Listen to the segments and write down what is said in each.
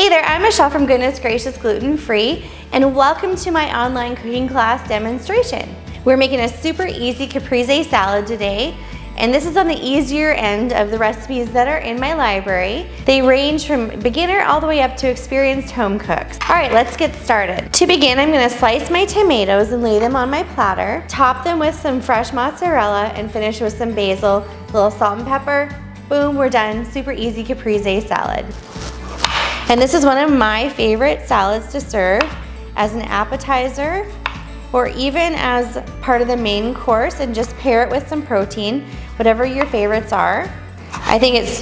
Hey there, I'm Michelle from Goodness Gracious Gluten Free, and welcome to my online cooking class demonstration. We're making a super easy caprese salad today, and this is on the easier end of the recipes that are in my library. They range from beginner all the way up to experienced home cooks. All right, let's get started. To begin, I'm gonna slice my tomatoes and lay them on my platter, top them with some fresh mozzarella, and finish with some basil, a little salt and pepper. Boom, we're done. Super easy caprese salad. And this is one of my favorite salads to serve as an appetizer or even as part of the main course, and just pair it with some protein, whatever your favorites are. I think it's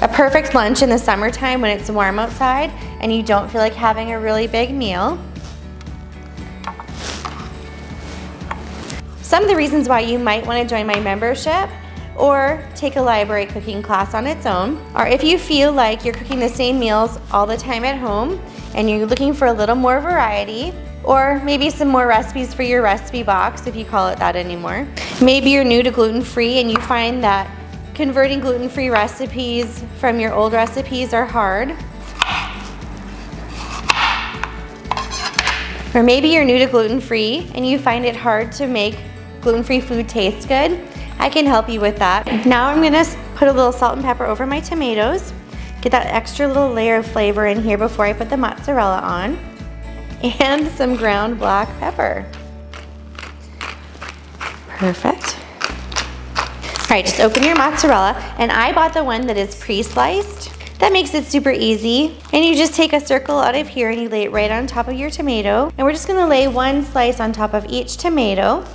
a perfect lunch in the summertime when it's warm outside and you don't feel like having a really big meal. Some of the reasons why you might want to join my membership or take a library cooking class on its own are if you feel like you're cooking the same meals all the time at home and you're looking for a little more variety, or maybe some more recipes for your recipe box, if you call it that anymore. Maybe you're new to gluten-free and you find that converting gluten-free recipes from your old recipes are hard. Or maybe you're new to gluten-free and you find it hard to make gluten-free food taste good. I can help you with that. Now I'm gonna put a little salt and pepper over my tomatoes, get that extra little layer of flavor in here before I put the mozzarella on, and some ground black pepper. Perfect. All right, just open your mozzarella, and I bought the one that is pre-sliced. That makes it super easy. And you just take a circle out of here and you lay it right on top of your tomato. And we're just gonna lay one slice on top of each tomato.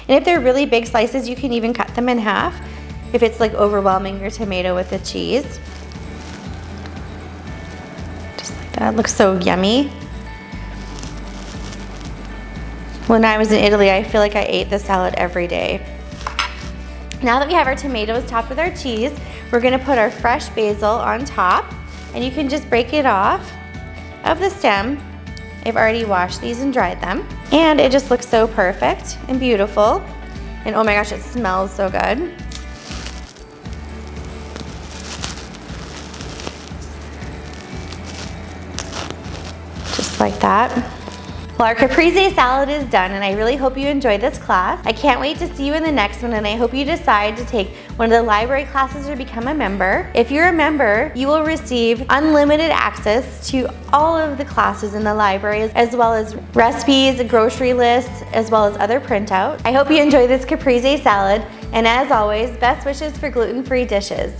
And if they're really big slices, you can even cut them in half if it's like overwhelming your tomato with the cheese. Just like that, it looks so yummy. When I was in Italy, I feel like I ate this salad every day. Now that we have our tomatoes topped with our cheese, we're gonna put our fresh basil on top, and you can just break it off of the stem. I've already washed these and dried them. And it just looks so perfect and beautiful. And oh my gosh, it smells so good. Just like that. Well, our caprese salad is done, and I really hope you enjoyed this class. I can't wait to see you in the next one, and I hope you decide to take one of the library classes or become a member. If you're a member, you will receive unlimited access to all of the classes in the library, as well as recipes, grocery lists, as well as other printouts. I hope you enjoy this caprese salad, and as always, best wishes for gluten-free dishes.